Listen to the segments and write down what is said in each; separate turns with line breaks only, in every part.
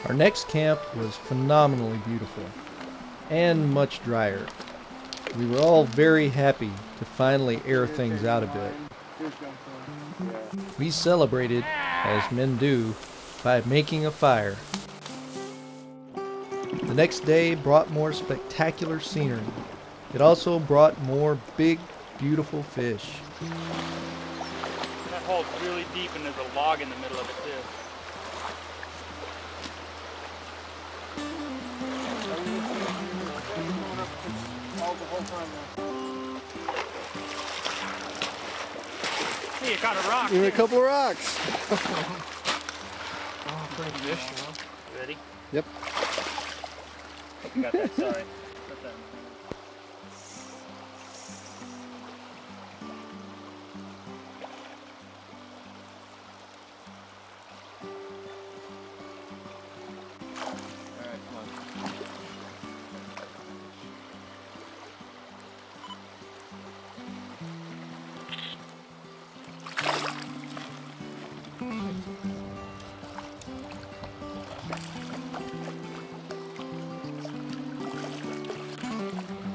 Our next camp was phenomenally beautiful and much drier. We were all very happy to finally air things out a bit. We celebrated, as men do, by making a fire. The next day brought more spectacular scenery. It also brought more big, beautiful fish.
That hole's really deep and there's a log in the middle of it too. Hey, you got a rock.
Even a couple of rocks.
Oh, pretty fish, you know. You ready?
Yep.
Hope you got that, sorry. Put that in. Alright, come on.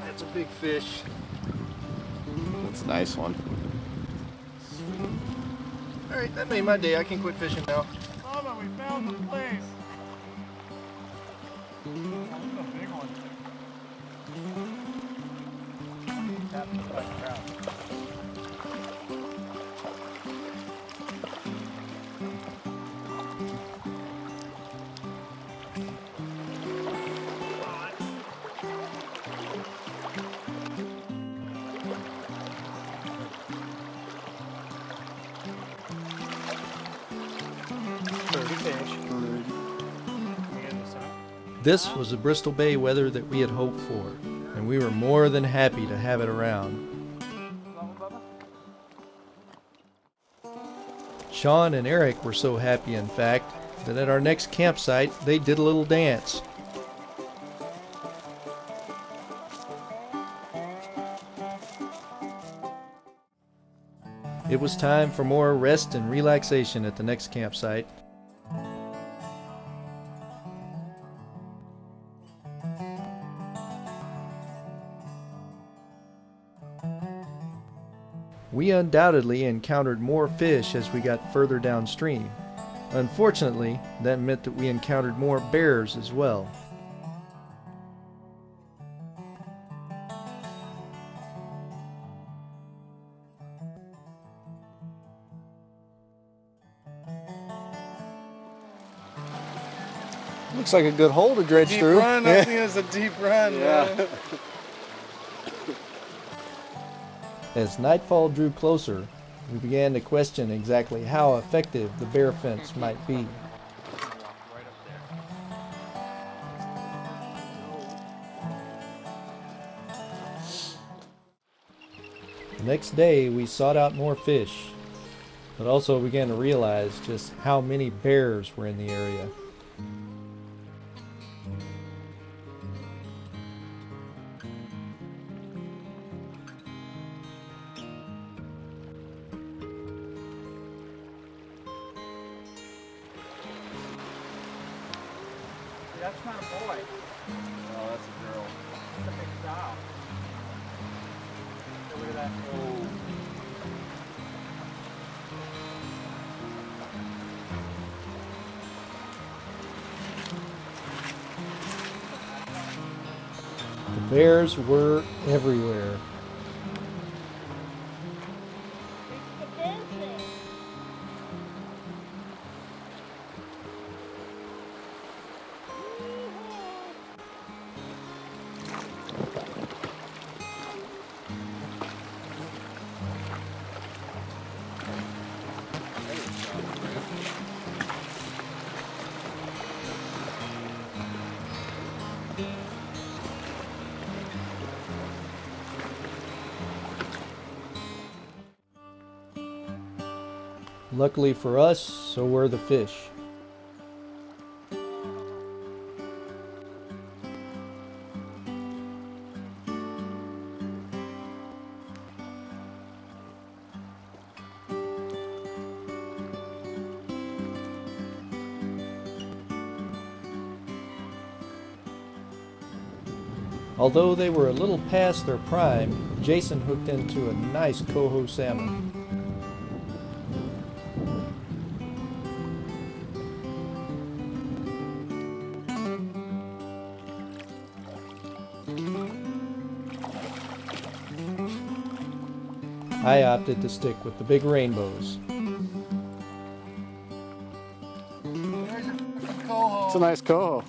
That's a big fish. That's a nice one.
All right, that made my day. I can quit fishing now.
Mama, we found the place. That's a big one. Tapped by the trout.
This was the Bristol Bay weather that we had hoped for, and we were more than happy to have it around. Sean and Eric were so happy, in fact, that at our next campsite they did a little dance. It was time for more rest and relaxation at the next campsite. We undoubtedly encountered more fish as we got further downstream. Unfortunately, that meant that we encountered more bears as well.
Looks like a good hole to dredge
Deep
through.
run, I think it's a deep run.
Yeah.
Man.
As nightfall drew closer, we began to question exactly how effective the bear fence might be. The next day we sought out more fish, but also began to realize just how many bears were in the area.
That's not a boy.
Oh, that's a girl.
That's a big sow. So look at that. Oh.
The bears were everywhere. Luckily for us, so were the fish. Although they were a little past their prime, Jason hooked into a nice coho salmon. I opted to stick with the big rainbows.
It's a nice coho.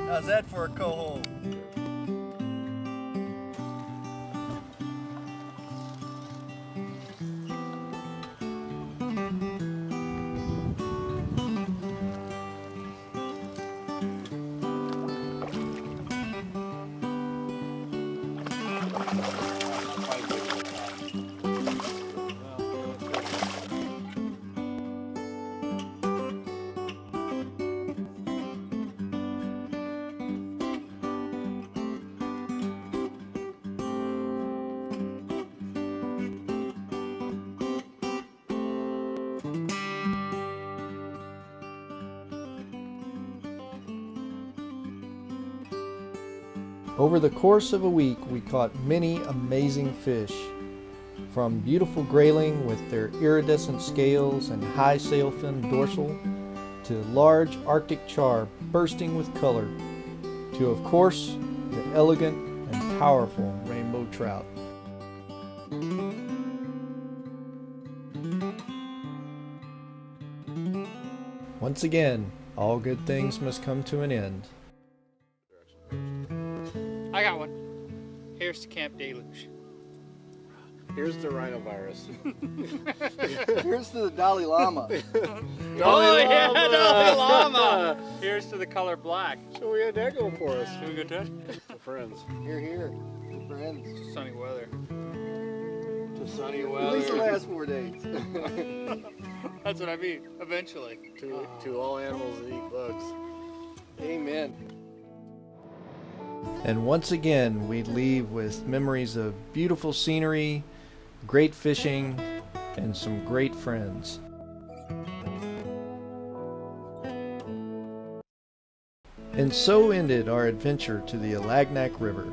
How's that for a coho?
Over the course of a week, we caught many amazing fish, from beautiful grayling with their iridescent scales and high sailfin dorsal, to large Arctic char bursting with color, to, of course, the elegant and powerful rainbow trout. Once again, all good things must come to an end.
I got one. Here's to Camp Deluge.
Here's the rhinovirus.
Here's to the Dalai Lama.
Oh yeah, Dalai Lama! Here's to the color black.
So we had that go for us.
Doing good touch?
The friends.
Here. Friends.
It's sunny weather.
To sunny
At
weather.
least the last 4 days.
That's what I mean, eventually.
To all animals that eat bugs.
Amen.
And once again, we leave with memories of beautiful scenery, great fishing, and some great friends. And so ended our adventure to the Alagnak River.